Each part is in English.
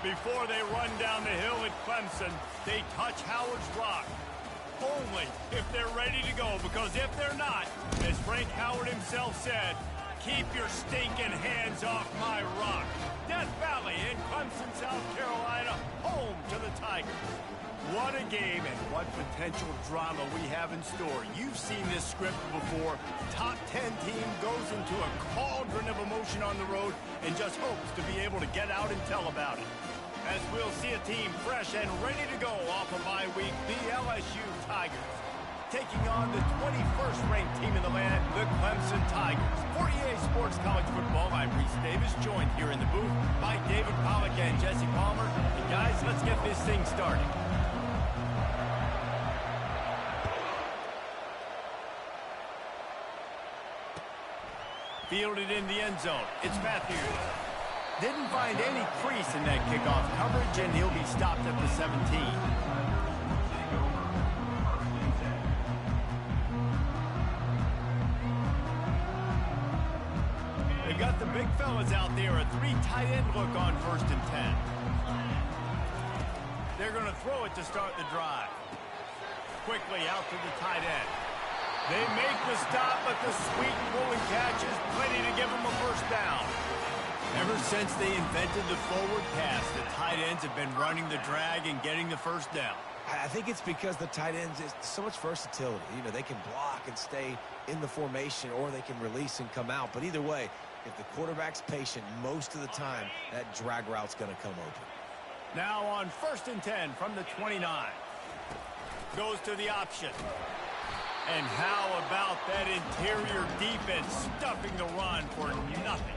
Before they run down the hill at Clemson, they touch Howard's rock. Only if they're ready to go, because if they're not, as Frank Howard himself said, keep your stinking hands off my rock. Death Valley in Clemson, South Carolina, home to the Tigers. What a game and what potential drama we have in store. You've seen this script before. Top 10 team goes into a cauldron of emotion on the road and just hopes to be able to get out and tell about it. As we'll see a team fresh and ready to go off of bye week, the LSU Tigers. Taking on the 21st ranked team in the land, the Clemson Tigers. For EA Sports College Football, I'm Reese Davis, joined here in the booth by David Pollack and Jesse Palmer. And guys, let's get this thing started. Fielded in the end zone. It's Matthews. Didn't find any crease in that kickoff coverage, and he'll be stopped at the 17. They've got the big fellas out there, a 3 tight end look on 1st and 10. They're going to throw it to start the drive. Quickly out to the tight end. They make the stop, but the sweet rolling catch is plenty to give them a first down. Ever since they invented the forward pass, the tight ends have been running the drag and getting the first down. I think it's because the tight ends is so much versatility. You know, they can block and stay in the formation, or they can release and come out. But either way, if the quarterback's patient most of the time, that drag route's going to come open. Now on 1st and 10 from the 29. Goes to the option. And how about that interior defense stuffing the run for nothing?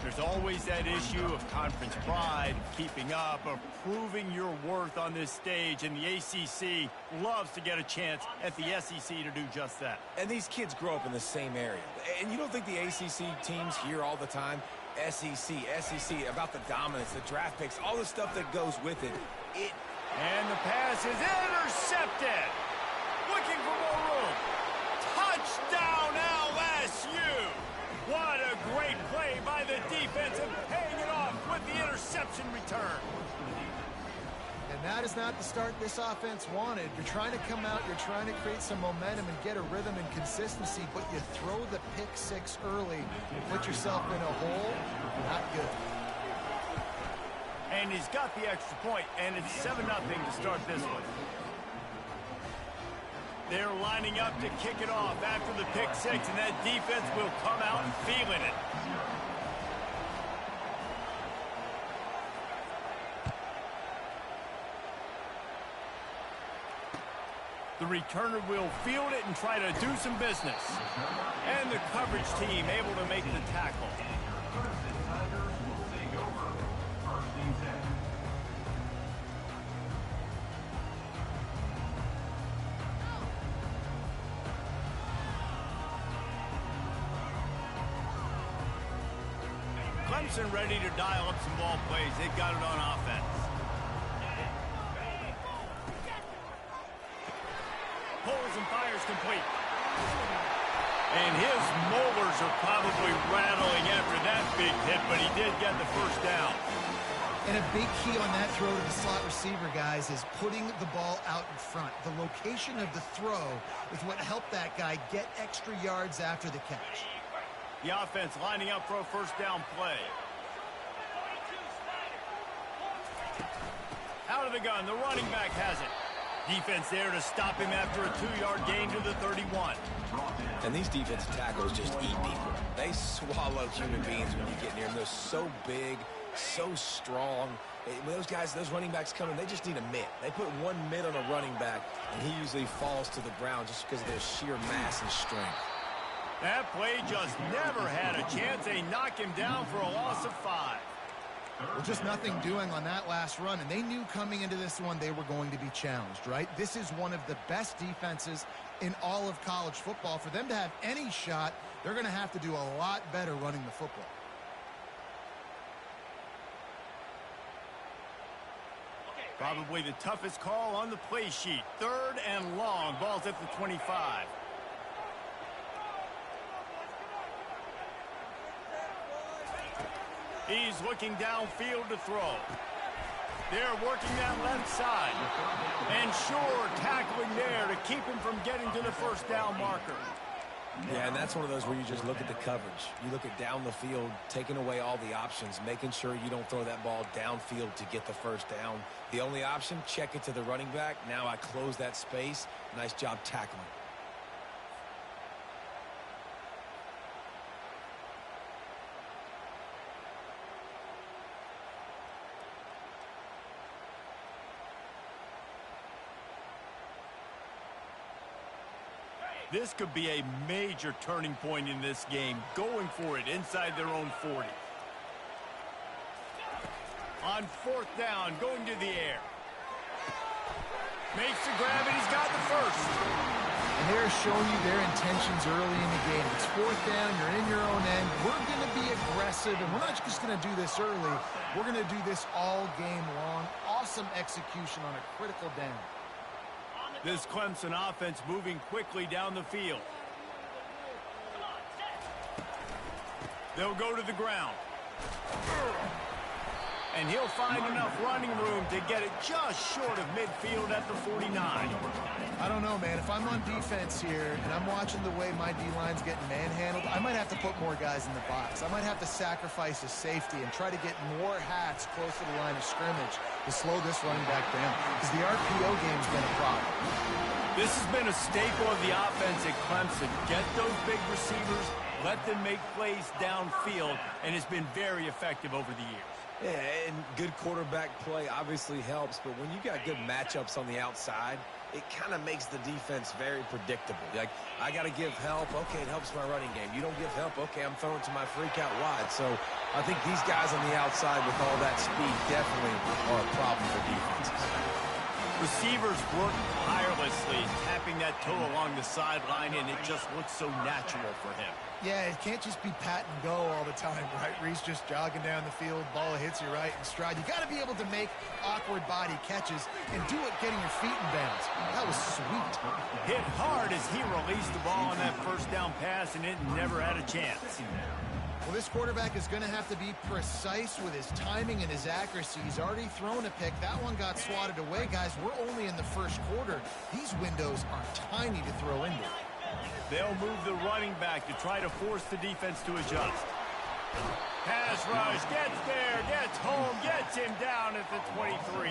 There's always that issue of conference pride, keeping up, of proving your worth on this stage, and the ACC loves to get a chance at the SEC to do just that. And these kids grow up in the same area. And you don't think the ACC teams hear all the time, SEC, about the dominance, the draft picks, all the stuff that goes with it. And the pass is intercepted. Looking for more room. Touchdown LSU. What a great play by the defense and paying it off with the interception return. And that is not the start this offense wanted. You're trying to come out, you're trying to create some momentum and get a rhythm and consistency, but you throw the pick 6 early. You put yourself in a hole. Not good. And he's got the extra point, and it's 7-0 to start this one. They're lining up to kick it off after the pick 6, and that defense will come out and feeling it. The returner will field it and try to do some business. And the coverage team able to make the tackle. Clemson ready to dial up some ball plays. They've got it on offense. Pulls and fires complete. And his molars are probably rattling after that big hit, but he did get the first down. And a big key on that throw to the slot receiver, guys, is putting the ball out in front. The location of the throw is what helped that guy get extra yards after the catch. The offense lining up for a first down play. Out of the gun, the running back has it. Defense there to stop him after a 2-yard gain to the 31. And these defensive tackles just eat people. They swallow human beings when you get near them. They're so big, so strong. When those guys, those running backs come in, they just need a mitt. They put one mitt on a running back, and he usually falls to the ground just because of their sheer mass and strength. That play just never had a chance. They knock him down for a loss of 5. Well, just nothing doing on that last run, and they knew coming into this one they were going to be challenged, right? This is one of the best defenses in all of college football. For them to have any shot, they're going to have to do a lot better running the football. Probably the toughest call on the play sheet. 3rd and long. Ball's at the 25. He's looking downfield to throw. They're working that left side. And sure, tackling there to keep him from getting to the first down marker. Yeah, and that's one of those where you just look at the coverage. You look at down the field, taking away all the options, making sure you don't throw that ball downfield to get the first down. The only option, check it to the running back. Now I close that space. Nice job tackling. This could be a major turning point in this game, going for it inside their own 40. On fourth down, going to the air. Makes the grab, and he's got the first. And they're showing you their intentions early in the game. It's fourth down, you're in your own end. We're going to be aggressive, and we're not just going to do this early. We're going to do this all game long. Awesome execution on a critical down. This Clemson offense moving quickly down the field. They'll go to the ground. And he'll find enough running room to get it just short of midfield at the 49. I don't know, man. If I'm on defense here and I'm watching the way my D-line's getting manhandled, I might have to put more guys in the box. I might have to sacrifice a safety and try to get more hats close to the line of scrimmage to slow this running back down, because the RPO game's been a problem. This has been a staple of the offense at Clemson. Get those big receivers, let them make plays downfield, and it's been very effective over the years. Yeah, and good quarterback play obviously helps, but when you got good matchups on the outside, it kind of makes the defense very predictable. Like, I got to give help. Okay, it helps my running game. You don't give help. Okay, I'm throwing to my freak out wide. So I think these guys on the outside with all that speed definitely are a problem for defenses. Receivers work tirelessly, tapping that toe along the sideline, and it just looks so natural for him. Yeah, it can't just be pat and go all the time, right? Reese just jogging down the field, ball hits you right in stride. You got to be able to make awkward body catches and do it getting your feet in bounds. That was sweet. Hit hard as he released the ball on that first down pass, and it never had a chance. Well, this quarterback is going to have to be precise with his timing and his accuracy. He's already thrown a pick. That one got swatted away, guys. We're only in the first quarter. These windows are tiny to throw into. They'll move the running back to try to force the defense to adjust. Pass rush, gets there, gets home, gets him down at the 23.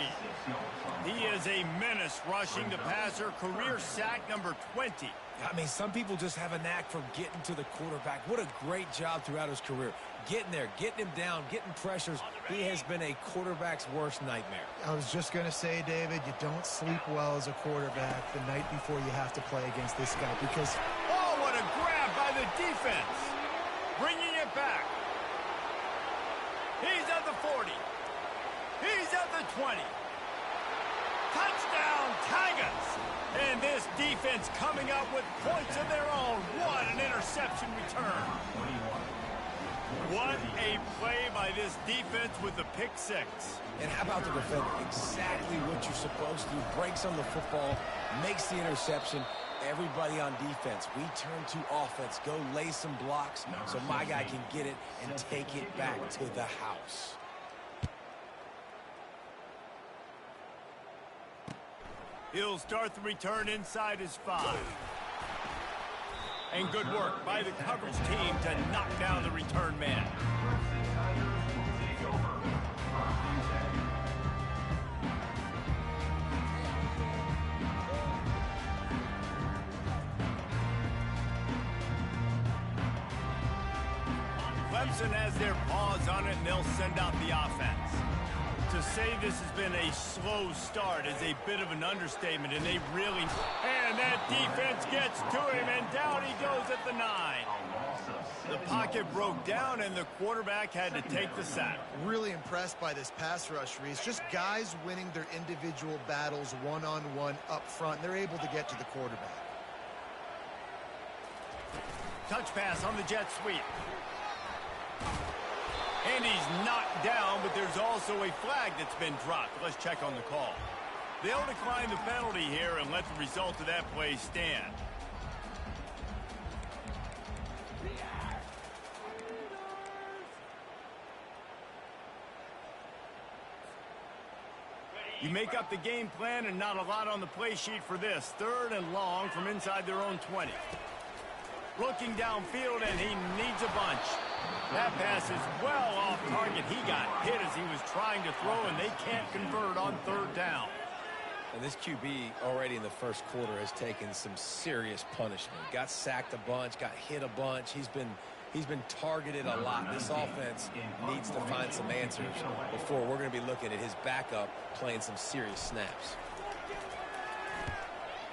He is a menace rushing the passer, career sack number 20. I mean, some people just have a knack for getting to the quarterback. What a great job throughout his career. Getting there, getting him down, getting pressures. He has been a quarterback's worst nightmare. I was just going to say, David, you don't sleep well as a quarterback the night before you have to play against this guy, because... Oh, what a grab by the defense. Bringing it back. He's at the 40. He's at the 20. Touchdown, Tigers! And this defense coming up with points of their own. What an interception return. What a play by this defense with the pick six. And how about the defender? Exactly what you're supposed to do. Breaks on the football, makes the interception. Everybody on defense, we turn to offense. Go lay some blocks so my guy can get it and take it back to the house. He'll start the return inside his 5. And good work by the coverage team to knock down the return man. Clemson has their paws on it, and they'll send out the offense. To say this has been a slow start is a bit of an understatement, and they really... And that defense gets to him, and down he goes at the 9. The pocket broke down, and the quarterback had to take the sack. Really impressed by this pass rush, Reese. Just guys winning their individual battles one-on-one up front. They're able to get to the quarterback. Touch pass on the jet sweep. And he's knocked down, but there's also a flag that's been dropped. Let's check on the call. They'll decline the penalty here and let the result of that play stand. You make up the game plan and not a lot on the play sheet for this. 3rd and long from inside their own 20. Looking downfield, and he needs a bunch. That pass is well off target. He got hit as he was trying to throw, and they can't convert on 3rd down. And this QB already in the first quarter has taken some serious punishment. Got sacked a bunch, got hit a bunch. He's been targeted a lot. This offense needs to find some answers before we're going to be looking at his backup playing some serious snaps.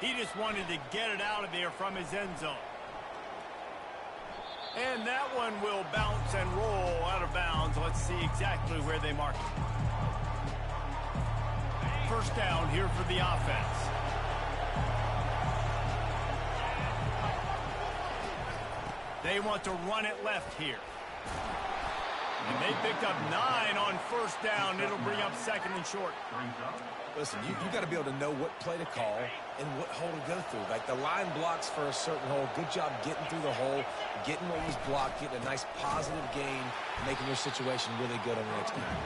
He just wanted to get it out of there from his end zone. And that one will bounce and roll out of bounds. Let's see exactly where they mark it. 1st down here for the offense. They want to run it left here. And they picked up 9 on 1st down. It'll bring up 2nd and short. Listen, you got to be able to know what play to call and what hole to go through. Like the line blocks for a certain hole. Good job getting through the hole, getting what was blocked, getting a nice positive gain, making your situation really good on the next time.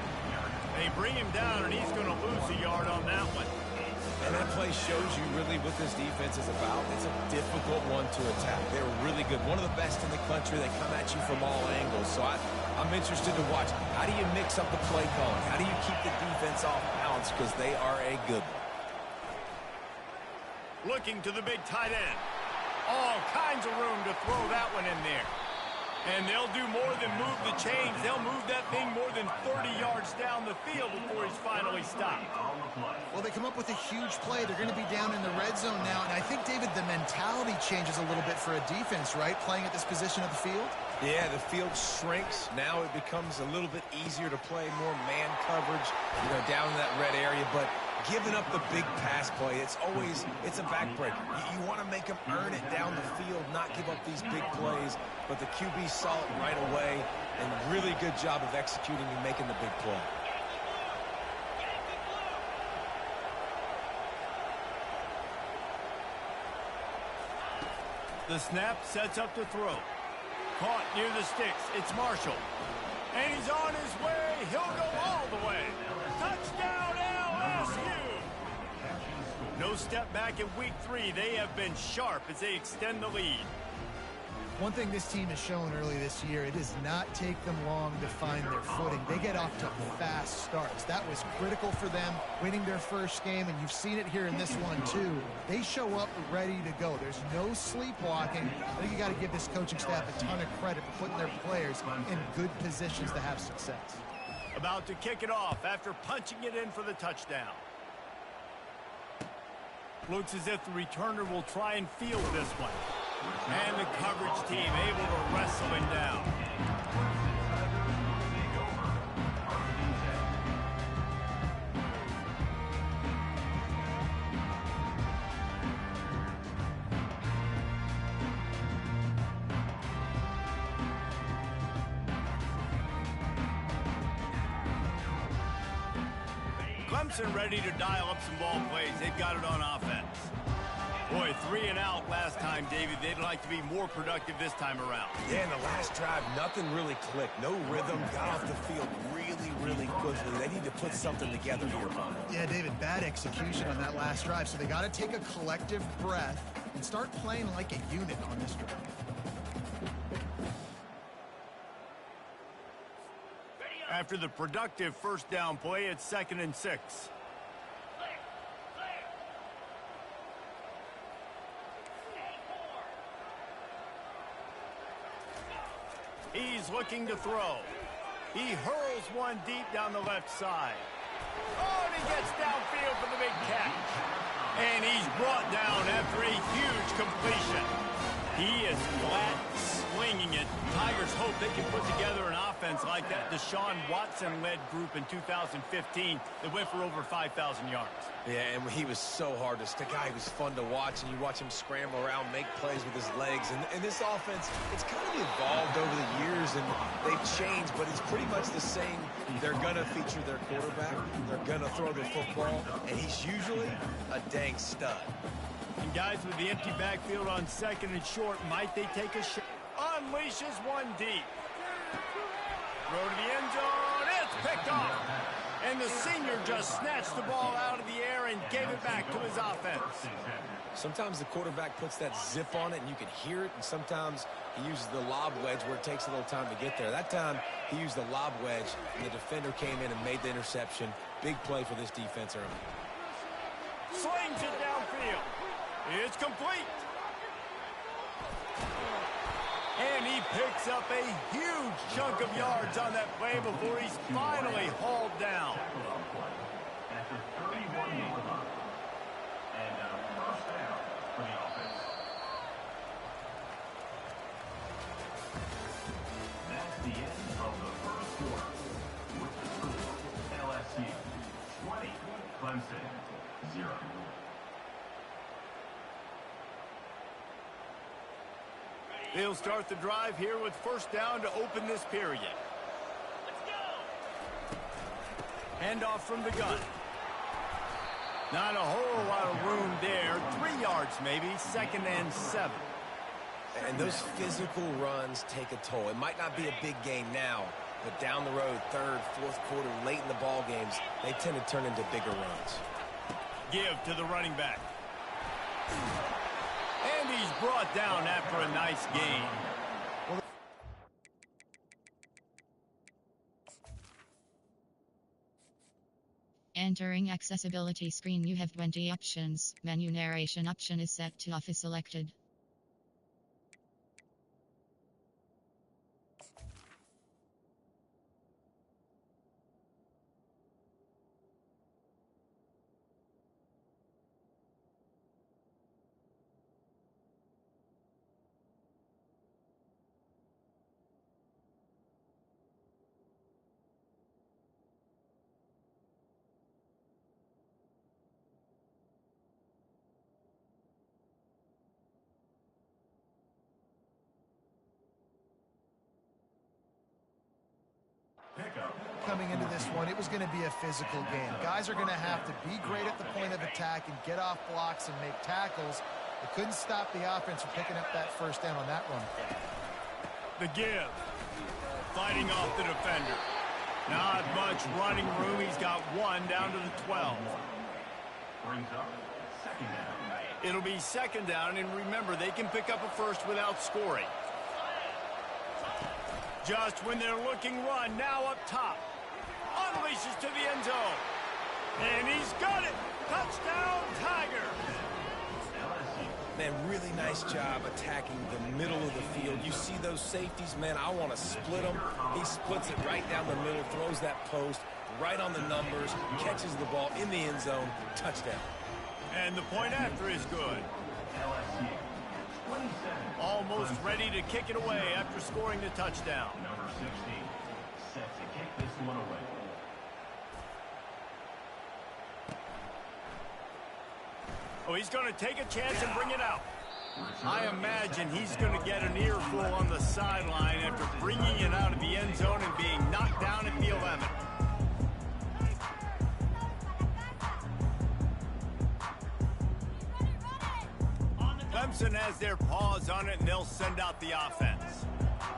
They bring him down, and he's going to lose a yard on that one. And that play shows you really what this defense is about. It's a difficult one to attack. They're really good. One of the best in the country. They come at you from all angles. So I'm interested to watch. How do you mix up the play calling? How do you keep the defense off balance? Because they are a good one. Looking to the big tight end. All kinds of room to throw that one in there. And they'll do more than move the chains. They'll move that thing more than 30 yards down the field before he's finally stopped. Well, they come up with a huge play. They're going to be down in the red zone now. And I think, David, the mentality changes a little bit for a defense, right? Playing at this position of the field. Yeah, the field shrinks. Now it becomes a little bit easier to play, more man coverage, down in that red area. But giving up the big pass play, it's a backbreaker. You want to make them earn it down the field, not give up these big plays. But the QB saw it right away, and really good job of executing and making the big play. The snap sets up to throw. Caught near the sticks. It's Marshall. And he's on his way. He'll go all the way. Touchdown, LSU! No step back in week 3. They have been sharp as they extend the lead. One thing this team has shown early this year, it does not take them long to find their footing. They get off to fast starts. That was critical for them, winning their first game, and you've seen it here in this one too. They show up ready to go. There's no sleepwalking. I think you got to give this coaching staff a ton of credit for putting their players in good positions to have success. About to kick it off after punching it in for the touchdown. Looks as if the returner will try and field this one. And the coverage team able to wrestle him down. Clemson ready to dial up some ball plays. They've got it on offense. Boy, 3 and out last time, David. They'd like to be more productive this time around. Yeah, in the last drive, nothing really clicked. No rhythm. Got off the field really quickly. They need to put something together here. Yeah, David, bad execution on that last drive. So they got to take a collective breath and start playing like a unit on this drive. After the productive first down play, it's 2nd and 6. He's looking to throw. He hurls one deep down the left side. Oh, and he gets downfield for the big catch. And he's brought down after a huge completion. He is flat slinging it. Tigers hope they can put together an offense like that Deshaun Watson-led group in 2015 that went for over 5,000 yards. Yeah, and he was so hard to stick out. He was fun to watch, and you watch him scramble around, make plays with his legs. And this offense, it's kind of evolved over the years, and they've changed, but it's pretty much the same. They're going to feature their quarterback. They're going to throw the football, and he's usually a dang stud. And guys, with the empty backfield on 2nd and short, might they take a shot? Unleashes one deep. Throw to the end zone. It's picked off. And the senior just snatched the ball out of the air and gave it back to his offense. Sometimes the quarterback puts that zip on it and you can hear it, and sometimes he uses the lob wedge where it takes a little time to get there. That time he used the lob wedge and the defender came in and made the interception. Big play for this defense early. Slings it downfield. It's complete. And he picks up a huge chunk of yards on that play before he's finally hauled down. After 31 yards. And first down for the offense. That's the end of the first quarter. With the score, LSU 20, Clemson 0. They'll start the drive here with first down to open this period. Let's go. Handoff from the gun. Not a whole lot of room there. 3 yards maybe, 2nd and 7. And those physical runs take a toll. It might not be a big gain now, but down the road, 3rd, 4th quarter, late in the ball games, they tend to turn into bigger runs. Give to the running back. And he's brought down after a nice gain. Entering accessibility screen, you have 20 options. Menu narration option is set to off is selected. Coming into this one, it was going to be a physical game. Guys are going to have to be great at the point of attack and get off blocks and make tackles. They couldn't stop the offense from picking up that first down on that run play. The give. Fighting off the defender. Not much running room. He's got 1 down to the 12. Brings up 2nd down. It'll be 2nd down, and remember, they can pick up a first without scoring. Just when they're looking run, now up top. Unleashes to the end zone. And he's got it. Touchdown, Tigers. Man, really nice job attacking the middle of the field. You see those safeties, man, I want to split them. He splits it right down the middle, throws that post right on the numbers, catches the ball in the end zone, touchdown. And the point after is good. LSU 27. Almost ready to kick it away after scoring the touchdown. Number 16 set to kick this one away. Oh, he's going to take a chance and bring it out. I imagine he's going to get an earful on the sideline after bringing it out of the end zone and being knocked down at the 11. Clemson has their paws on it, and they'll send out the offense.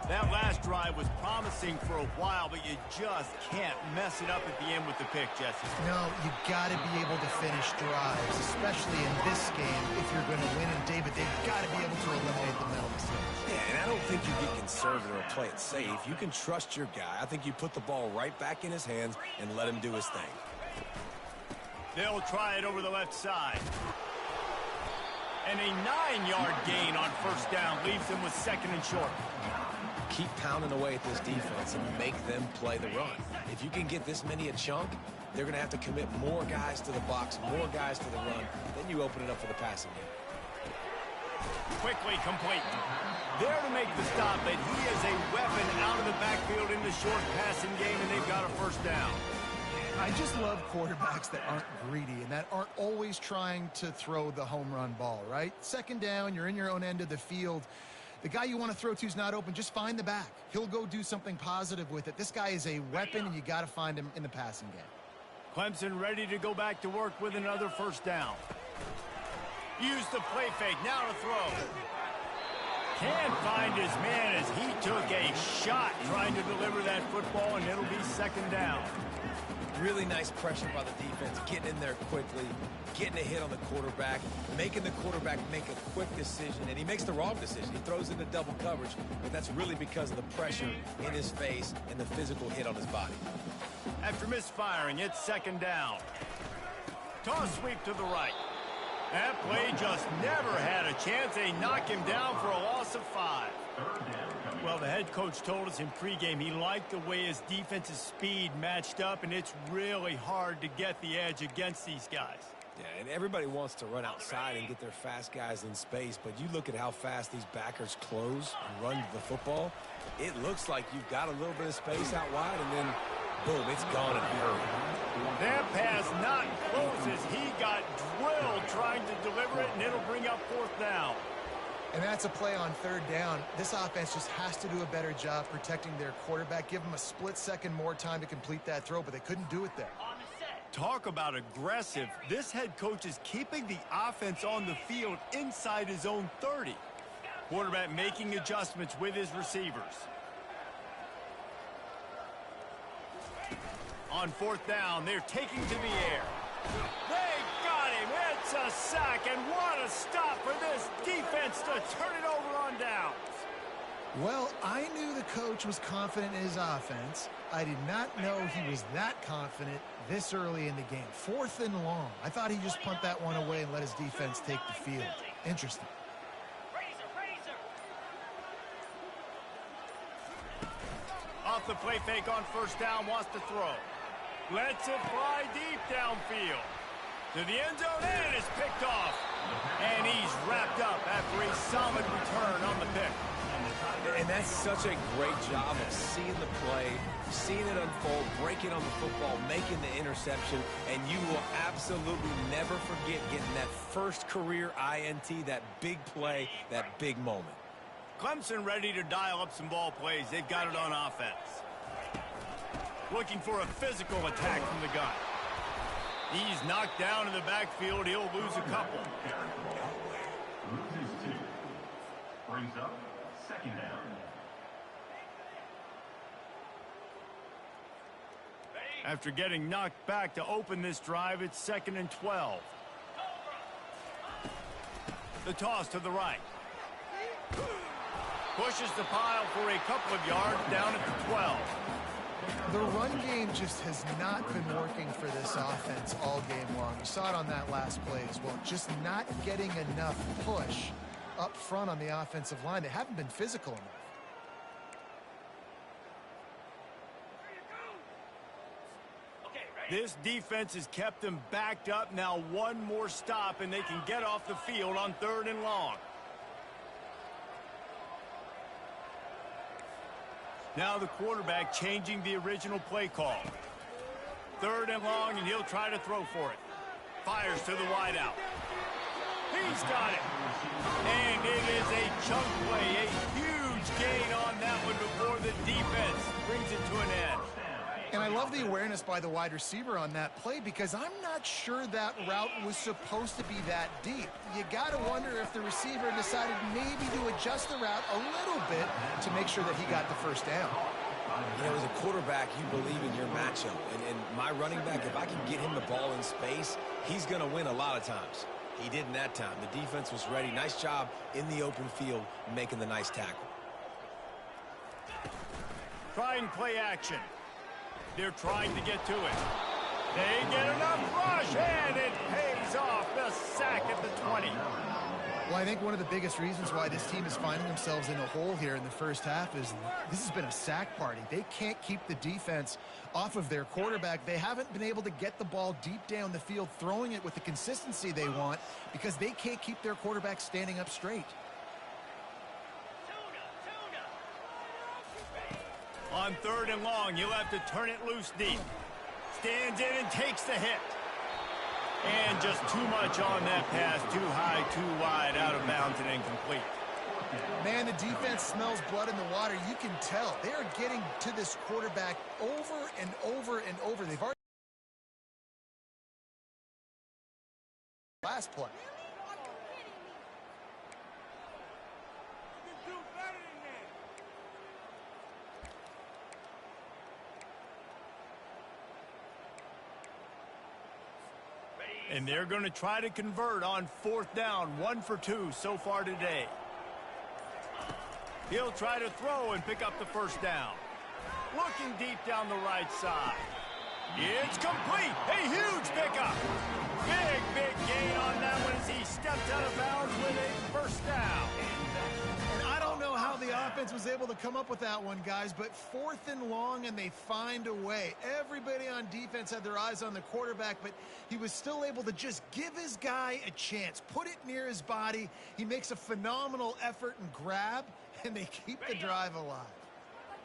That last drive was promising for a while, but you just can't mess it up at the end with the pick, Jesse. No, you got to be able to finish drives, especially in this game if you're going to win. And David, they've got to be able to eliminate the mental mistakes. Yeah, and I don't think you get conservative or play it safe. You can trust your guy. I think you put the ball right back in his hands and let him do his thing. They'll try it over the left side. And a 9-yard gain on first down leaves them with 2nd and short. Keep pounding away at this defense and make them play the run. If you can get this many a chunk, they're going to have to commit more guys to the box, more guys to the run. Then you open it up for the passing game. Quickly complete. There to make the stop, but he is a weapon out of the backfield in the short passing game, and they've got a first down. I just love quarterbacks that aren't greedy and that aren't always trying to throw the home run ball, right? 2nd down, you're in your own end of the field. The guy you want to throw to is not open. Just find the back. He'll go do something positive with it. This guy is a weapon, and you got to find him in the passing game. Clemson ready to go back to work with another first down. Use the play fake. Now to throw. Can't find his man as he took a shot trying to deliver that football, and it'll be 2nd down. Really nice pressure by the defense, getting in there quickly, getting a hit on the quarterback, making the quarterback make a quick decision, and he makes the wrong decision. He throws into double coverage, but that's really because of the pressure in his face and the physical hit on his body. After misfiring, it's second down. Toss sweep to the right. That play just never had a chance. They knock him down for a loss of 5. Well, the head coach told us in pregame he liked the way his defense's speed matched up, and it's really hard to get the edge against these guys. Yeah, and everybody wants to run outside and get their fast guys in space, but you look at how fast these backers close and run the football, it looks like you've got a little bit of space out wide, and then, boom, it's gone in a hurry. That pass not close as he got drilled trying to deliver it, and it'll bring up fourth down. And that's a play on third down. This offense just has to do a better job protecting their quarterback. Give them a split second more time to complete that throw, but they couldn't do it there. Talk about aggressive. This head coach is keeping the offense on the field inside his own 30. Quarterback making adjustments with his receivers. On fourth down, they're taking to the air. They got him. It's a sack, and what a stop for this defense to turn it over on downs. Well, I knew the coach was confident in his offense. I did not know he was that confident this early in the game. 4th and long. I thought he'd just punt that one away and let his defense take the field. Interesting. Off the play fake on first down, wants to throw. Lets it fly deep downfield. To the end zone, and it's picked off. And he's wrapped up after a solid return on the pick. And that's such a great job of seeing the play, seeing it unfold, breaking on the football, making the interception, and you will absolutely never forget getting that first career INT, that big play, that big moment. Clemson ready to dial up some ball plays. They've got it on offense. Looking for a physical attack from the gun. He's knocked down in the backfield. He'll lose a couple. Loses 2. Brings up second down. After getting knocked back to open this drive, it's 2nd and 12. The toss to the right. Pushes the pile for a couple of yards down at the 12. The run game just has not been working for this offense all game long. You saw it on that last play as well. Just not getting enough push up front on the offensive line. They haven't been physical enough. This defense has kept them backed up. Now one more stop, and they can get off the field on 3rd and long. Now the quarterback changing the original play call. 3rd and long, and he'll try to throw for it. Fires to the wideout. He's got it. And it is a chunk play, a huge gain on that one before the defense brings it to an end. And I love the awareness by the wide receiver on that play because I'm not sure that route was supposed to be that deep. You got to wonder if the receiver decided maybe to adjust the route a little bit to make sure that he got the first down. You know, as a quarterback, you believe in your matchup. And my running back, if I can get him the ball in space, he's going to win a lot of times. He didn't that time. The defense was ready. Nice job in the open field making the nice tackle. Trying play action. They're trying to get to it. They get enough rush, and it pays off. The sack at the 20. Well, I think one of the biggest reasons why this team is finding themselves in a hole here in the first half is this has been a sack party. They can't keep the defense off of their quarterback. They haven't been able to get the ball deep down the field, throwing it with the consistency they want because they can't keep their quarterback standing up straight. On 3rd and long, you'll have to turn it loose deep. Stands in and takes the hit. And just too much on that pass. Too high, too wide, out of bounds and incomplete. Man, the defense smells blood in the water. You can tell. They are getting to this quarterback over and over and over. They've already last play. And they're going to try to convert on 4th down, 1 for 2 so far today. He'll try to throw and pick up the first down. Looking deep down the right side. It's complete. A huge pickup. Big gain on that one as he stepped out of bounds with a first down. And I don't know how the offense was able to come up with that one, guys, but 4th and long, and they find a way. Everybody on defense had their eyes on the quarterback, but he was still able to just give his guy a chance, put it near his body. He makes a phenomenal effort and grab, and they keep the drive alive.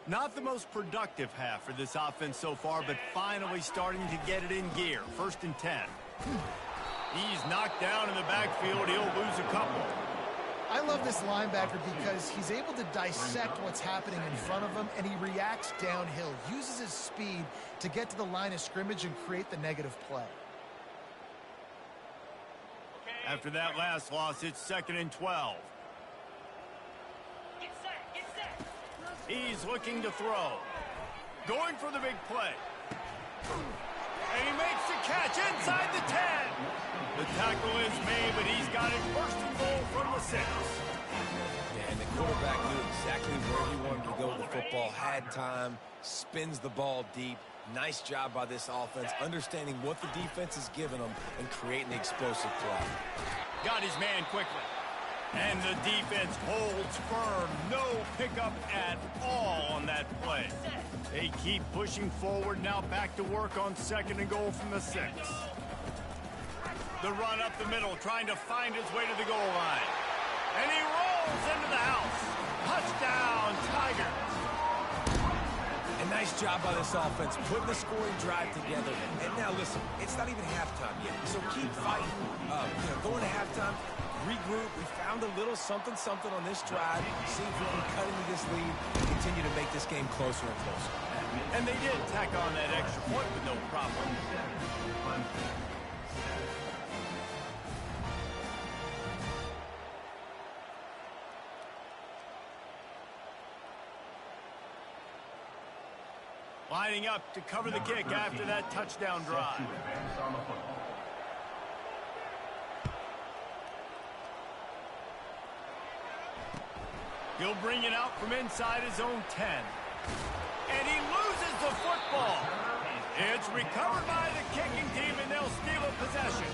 Not the most productive half for this offense so far, but finally starting to get it in gear. 1st and 10. He's knocked down in the backfield. He'll lose a couple. I love this linebacker because he's able to dissect what's happening in front of him, and he reacts downhill, uses his speed to get to the line of scrimmage and create the negative play. After that last loss, it's 2nd and 12. He's looking to throw. Going for the big play. And he makes the catch inside the 10. The tackle is made, but he's got it 1st and goal from the 6. Yeah, and the quarterback knew exactly where he wanted to go with the football, had time, spins the ball deep. Nice job by this offense, understanding what the defense is giving them and creating the explosive play. Got his man quickly. And the defense holds firm. No pickup at all on that play. They keep pushing forward, now back to work on 2nd and goal from the 6. The run up the middle, trying to find his way to the goal line. And he rolls into the house. Touchdown, Tigers. A nice job by this offense, putting the scoring drive together. And now, listen, it's not even halftime yet, so keep fighting. Going to halftime, regroup. We found a little something on this drive. See if we can cut into this lead and continue to make this game closer and closer. And they did tack on that extra point with no problem. Lining up to cover the kick after that touchdown drive. He'll bring it out from inside his own 10. And he loses the football. It's recovered by the kicking team, and they'll steal a possession.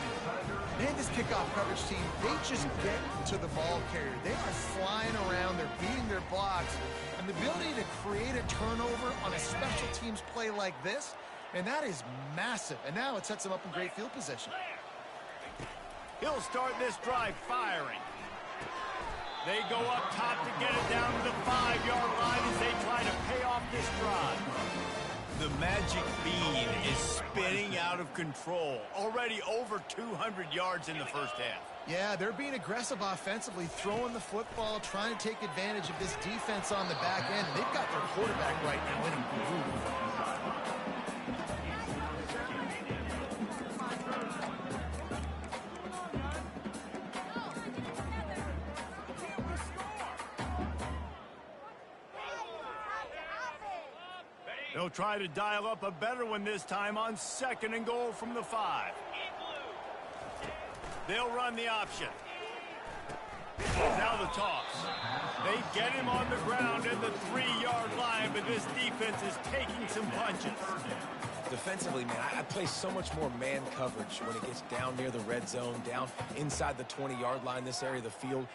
Man, this kickoff coverage team, they just get to the ball carrier. They are flying around. They're beating their blocks. And the ability to create a turnover on a special teams play like this, and that is massive. And now it sets them up in great field position. He'll start this drive firing. They go up top to get it down to the 5-yard line as they try to pay off this drive. The magic bean is spinning out of control. Already over 200 yards in the first half. Yeah, they're being aggressive offensively, throwing the football, trying to take advantage of this defense on the back end. And they've got their quarterback right now in a groove. They'll try to dial up a better one this time on 2nd and goal from the 5. They'll run the option. Now the toss. They get him on the ground at the 3-yard line, but this defense is taking some punches. Defensively, man, I play so much more man coverage when it gets down near the red zone, down inside the 20-yard line, this area of the field.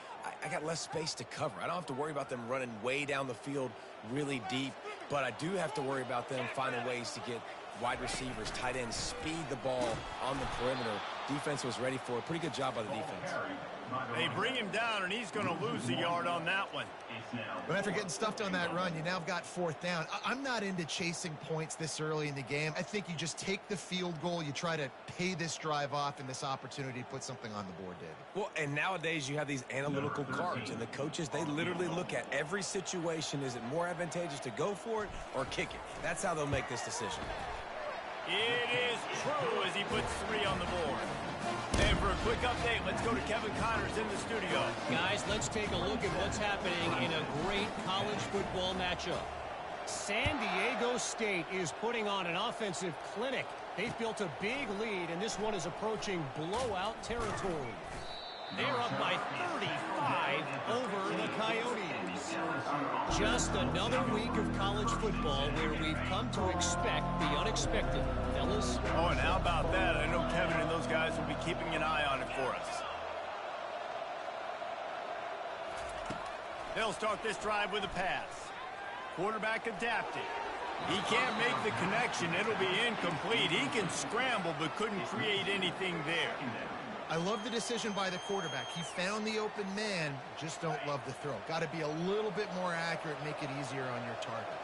I got less space to cover. I don't have to worry about them running way down the field really deep, but I do have to worry about them finding ways to get wide receivers, tight ends, speed the ball on the perimeter. Defense was ready for it. Pretty good job by the defense. They bring him down, and he's going to lose a yard on that one. But after getting stuffed on that run, you now have got 4th down. I'm not into chasing points this early in the game. I think you just take the field goal. You try to pay this drive off, and this opportunity to put something on the board, David. Well, and nowadays you have these analytical cards, and the coaches, they literally look at every situation. Is it more advantageous to go for it or kick it? That's how they'll make this decision. It is true as he puts 3 on the board. And for a quick update, let's go to Kevin Connors in the studio. Guys, let's take a look at what's happening in a great college football matchup. San Diego State is putting on an offensive clinic. They've built a big lead, and this one is approaching blowout territory. They're up by 35 over the Coyotes. Just another week of college football where we've come to expect the unexpected. Fellas? Oh, and how about that? I know Kevin and those guys will be keeping an eye on it for us. They'll start this drive with a pass. Quarterback adapting. He can't make the connection. It'll be incomplete. He can scramble but couldn't create anything there. I love the decision by the quarterback. He found the open man, just don't love the throw. Got to be a little bit more accurate, make it easier on your target.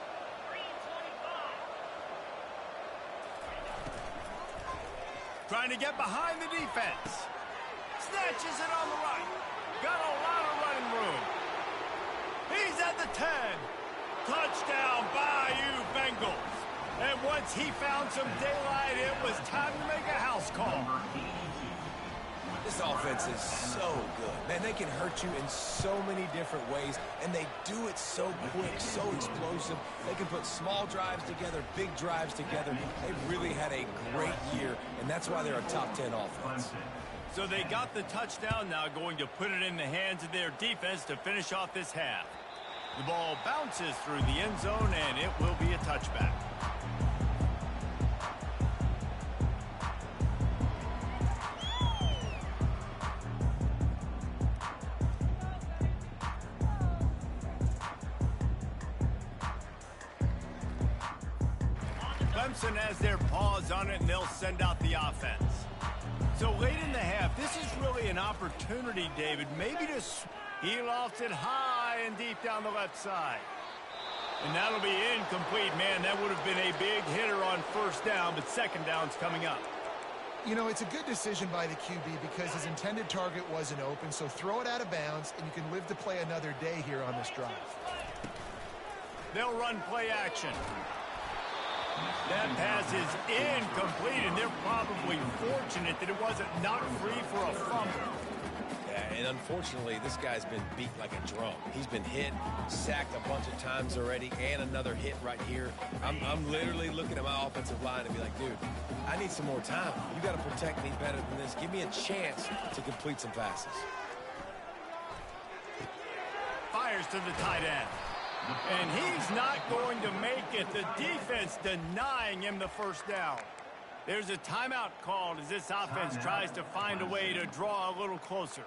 Trying to get behind the defense. Snatches it on the right. Got a lot of running room. He's at the 10. Touchdown, Bayou Bengals. And once he found some daylight, it was time to make a house call. This offense is so good. Man, they can hurt you in so many different ways, and they do it so quick, so explosive. They can put small drives together, big drives together. They've really had a great year, and that's why they're a top 10 offense. So they got the touchdown, now going to put it in the hands of their defense to finish off this half. The ball bounces through the end zone, and it will be a touchback. Clemson has their paws on it, and they'll send out the offense. So late in the half, this is really an opportunity, David, maybe to... He lofts it high and deep down the left side. And that'll be incomplete. Man, that would have been a big hitter on first down, but second down's coming up. You know, it's a good decision by the QB because his intended target wasn't open, so throw it out of bounds, and you can live to play another day here on this drive. They'll run play action. That pass is incomplete, and they're probably fortunate that it wasn't knocked free for a fumble. Yeah, and unfortunately, this guy's been beat like a drum. He's been hit, sacked a bunch of times already, and another hit right here. I'm literally looking at my offensive line and be like, dude, I need some more time. You got to protect me better than this. Give me a chance to complete some passes. Fires to the tight end. And he's not going to make it. The defense denying him the first down. There's a timeout called as this offense tries to find a way to draw a little closer.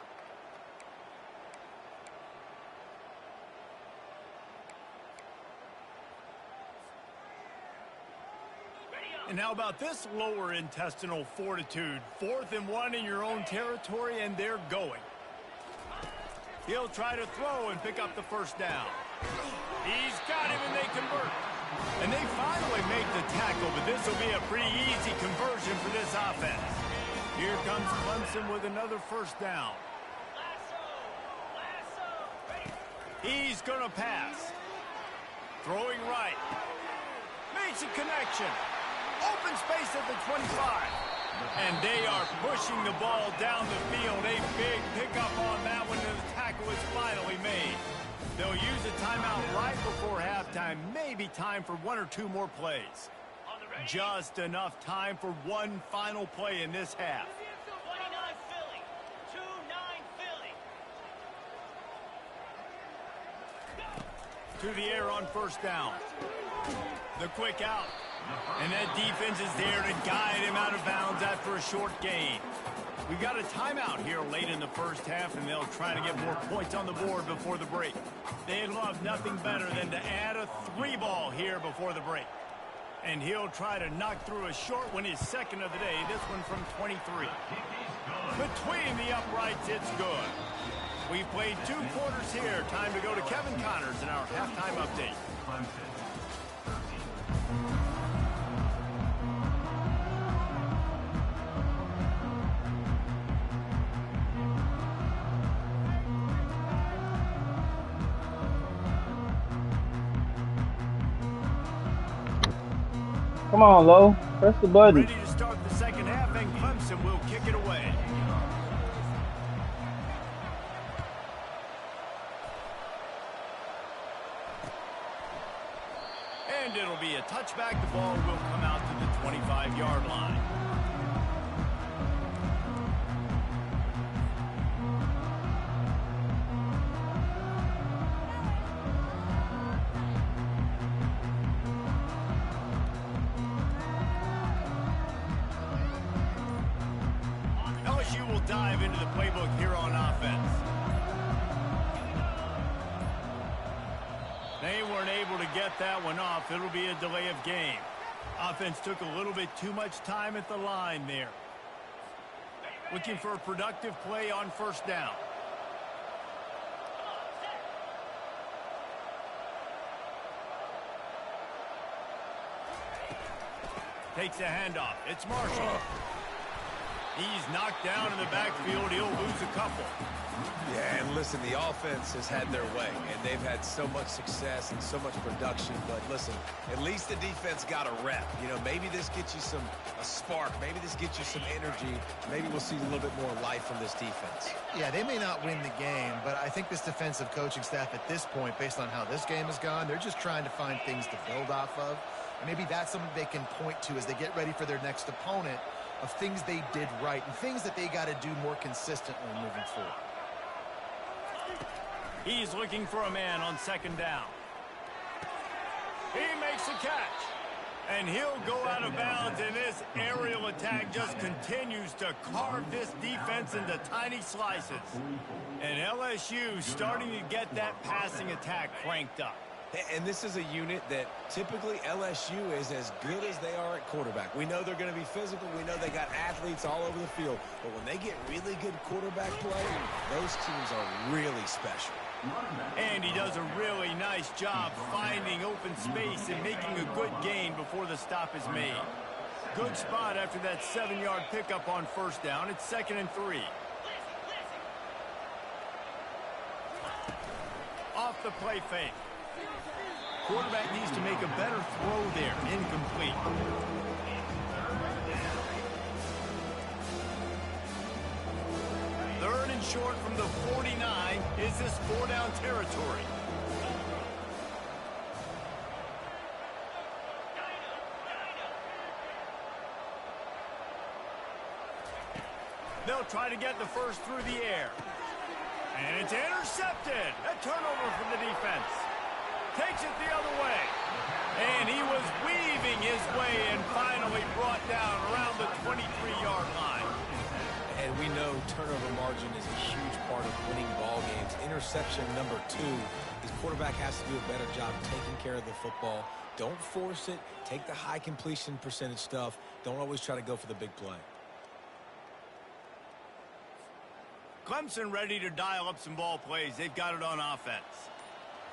And how about this lower intestinal fortitude? 4th and 1 in your own territory, and they're going. He'll try to throw and pick up the first down. He's got him, and they convert. And they finally make the tackle, but this will be a pretty easy conversion for this offense. Here comes Clemson with another first down. He's going to pass. Throwing right. Makes a connection. Open space at the 25. And they are pushing the ball down the field. A big pickup on that one, and the tackle is finally made. They'll use a timeout right before halftime. Maybe time for 1 or 2 more plays. Just enough time for one final play in this half. 29 Philly. 2-9 Philly. To the air on first down. The quick out. And that defense is there to guide him out of bounds after a short gain. We've got a timeout here late in the first half, and they'll try to get more points on the board before the break. They'd love nothing better than to add a 3-ball here before the break. And he'll try to knock through a short one, his second of the day, this one from 23. Between the uprights, it's good. We've played 2 quarters here. Time to go to Kevin Connors in our halftime update. Come on, Lo. Press the button. Ready to start the second half, and Clemson will kick it away. And it'll be a touchback. The ball will come out to the 20. 25-yard line. LSU will dive into the playbook here on offense. They weren't able to get that one off. It'll be a delay of game. Offense took a little bit too much time at the line there. Looking for a productive play on first down. Takes a handoff. It's Marshall. He's knocked down in the backfield. He'll lose a couple. Yeah, and listen, the offense has had their way, and they've had so much success and so much production. But listen, at least the defense got a rep. You know, maybe this gets you a spark. Maybe this gets you some energy. Maybe we'll see a little bit more life from this defense. Yeah, they may not win the game, but I think this defensive coaching staff at this point, based on how this game has gone, they're just trying to find things to build off of. And maybe that's something they can point to as they get ready for their next opponent, of things they did right and things that they got to do more consistently moving forward. He's looking for a man on second down. He makes the catch. And he'll go out of bounds, and this aerial attack just continues to carve this defense into tiny slices. And LSU starting to get that passing attack cranked up. And this is a unit that typically LSU is as good as they are at quarterback. We know they're going to be physical. We know they got athletes all over the field. But when they get really good quarterback play, those teams are really special. And he does a really nice job finding open space and making a good gain before the stop is made. Good spot after that 7-yard pickup on first down. It's 2nd and 3. Off the play fake. Quarterback needs to make a better throw there. Incomplete. Third and short from the 49. Is this 4-down territory? They'll try to get the first through the air. And it's intercepted. A turnover from the defense. Takes it the other way. And he was weaving his way and finally brought down around the 23-yard line. And we know turnover margin is a huge part of winning ball games. Interception number 2. His quarterback has to do a better job taking care of the football. Don't force it. Take the high completion percentage stuff. Don't always try to go for the big play. Clemson ready to dial up some ball plays. They've got it on offense.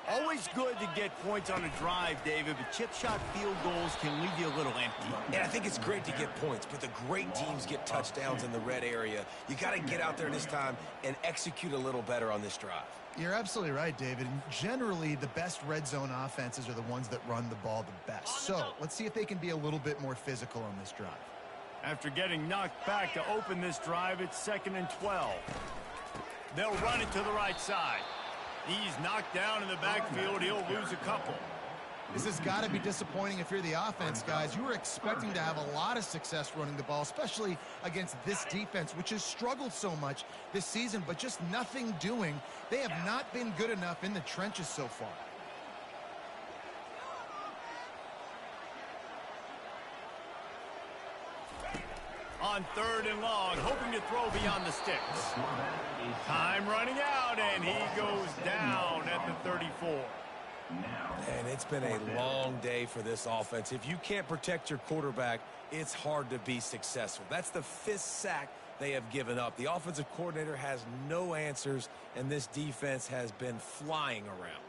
Always good to get points on a drive, David, but chip shot field goals can leave you a little empty. And I think it's great to get points, but the great teams get touchdowns in the red area. You got to get out there this time and execute a little better on this drive. You're absolutely right, David. And generally, the best red zone offenses are the ones that run the ball the best. So let's see if they can be a little bit more physical on this drive. After getting knocked back to open this drive, it's 2nd and 12. They'll run it to the right side. He's knocked down in the backfield. He'll lose a couple. This has got to be disappointing if you're the offense, guys. You were expecting to have a lot of success running the ball, especially against this defense, which has struggled so much this season, but just nothing doing. They have not been good enough in the trenches so far. On 3rd and long, hoping to throw beyond the sticks. Time running out, and he goes down at the 34. And it's been a long day for this offense. If you can't protect your quarterback, it's hard to be successful. That's the 5th sack they have given up. The offensive coordinator has no answers, and this defense has been flying around.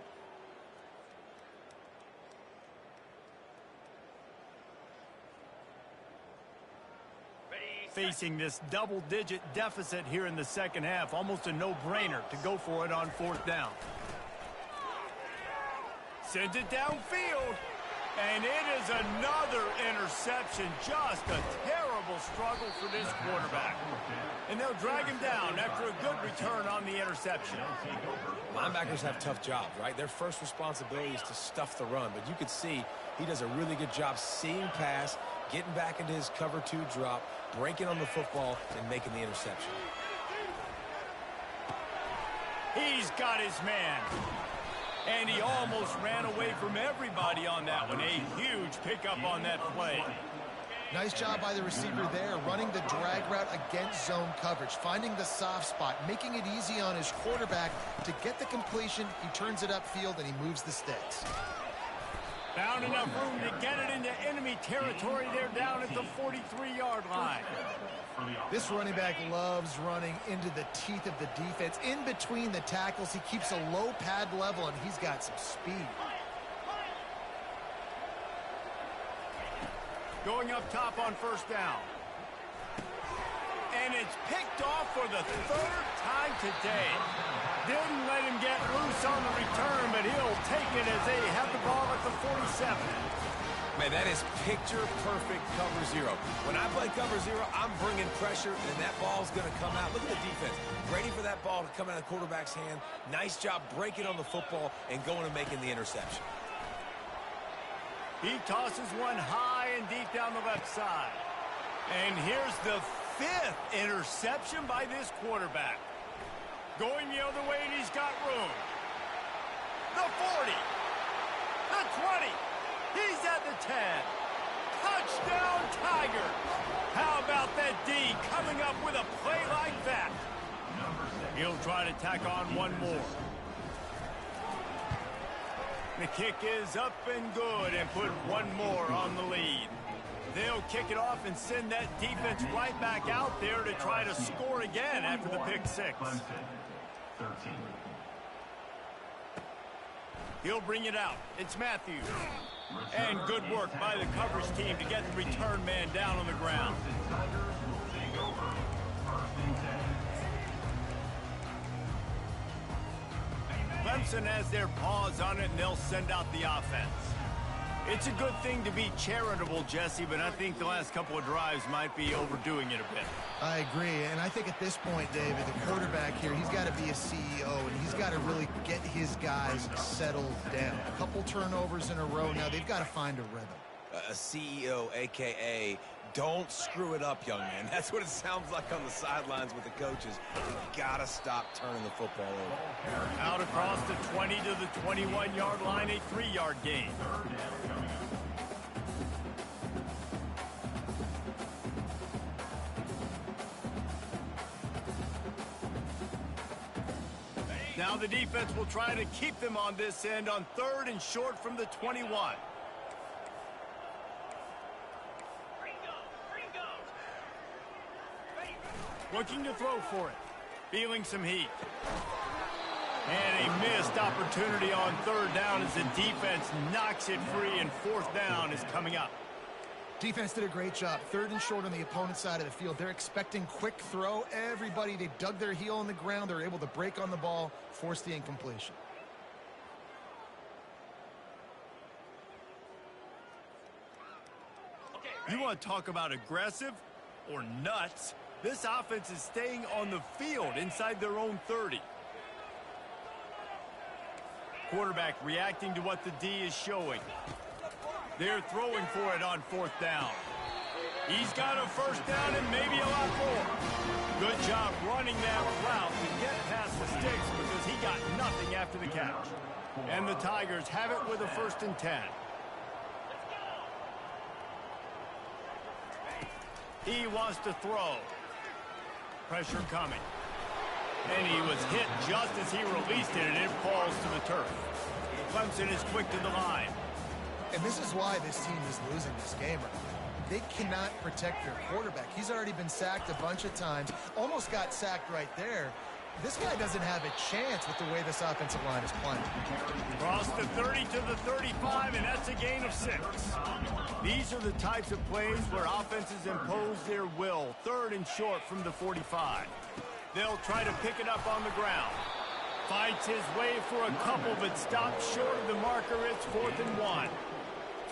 Facing this double-digit deficit here in the second half, almost a no-brainer to go for it on 4th down. Sends it downfield. And it is another interception. Just a terrible struggle for this quarterback. And they'll drag him down after a good return on the interception. Linebackers have tough jobs, right? Their first responsibility is to stuff the run. But you can see he does a really good job seeing pass, getting back into his cover 2 drop, breaking on the football, and making the interception. He's got his man. And he almost ran away from everybody on that one. A huge pickup on that play. Nice job by the receiver there, running the drag route against zone coverage, finding the soft spot, making it easy on his quarterback to get the completion. He turns it upfield, and he moves the sticks. Found enough room to get it into enemy territory. They're down at the 43-yard line. This running back loves running into the teeth of the defense. In between the tackles, he keeps a low pad level, and he's got some speed. Going up top on first down. And it's picked off for the 3rd time today. Didn't let him get loose on the return, but he'll take it as they have the ball at the 47. Man, that is picture-perfect cover 0. When I play cover 0, I'm bringing pressure, and that ball's going to come out. Look at the defense. Ready for that ball to come out of the quarterback's hand. Nice job breaking on the football and going and making the interception. He tosses one high and deep down the left side. And here's the 5th interception by this quarterback. Going the other way, and he's got room. The 40. The 20. He's at the 10. Touchdown, Tigers. How about that D coming up with a play like that? He'll try to tack on one more. The kick is up and good and put one more on the lead. They'll kick it off and send that defense right back out there to try to score again after the pick 6. He'll bring it out. It's Matthews. And good work by the coverage team to get the return man down on the ground. Clemson has their paws on it, and they'll send out the offense. It's a good thing to be charitable, Jesse, but I think the last couple of drives might be overdoing it a bit. I agree, and I think at this point, David, the quarterback here, he's got to be a CEO, and he's got to really get his guys settled down. A couple turnovers in a row now. They've got to find a rhythm. A CEO, a.k.a. don't screw it up, young man. That's what it sounds like on the sidelines with the coaches. You got to stop turning the football over. Out across the 20 to the 21-yard line, a 3-yard gain. Now the defense will try to keep them on this end on 3rd and short from the 21. Looking to throw for it. Feeling some heat. And a missed opportunity on 3rd down as the defense knocks it free, and 4th down is coming up. Defense did a great job. 3rd and short on the opponent's side of the field. They're expecting quick throw. Everybody, they dug their heel in the ground. They're able to break on the ball, force the incompletion. You want to talk about aggressive or nuts? This offense is staying on the field inside their own 30. Quarterback reacting to what the D is showing. They're throwing for it on 4th down. He's got a 1st down and maybe a lot more. Good job running that route to get past the sticks because he got nothing after the catch. And the Tigers have it with a 1st and 10. He wants to throw. Pressure coming. And he was hit just as he released it, and it falls to the turf. Clemson is quick to the line. And this is why this team is losing this game right now. They cannot protect their quarterback. He's already been sacked a bunch of times. Almost got sacked right there. This guy doesn't have a chance with the way this offensive line is playing. Cross the 30 to the 35, and that's a gain of 6. These are the types of plays where offenses impose their will. 3rd and short from the 45. They'll try to pick it up on the ground. Fights his way for a couple, but stops short of the marker. It's 4th and 1.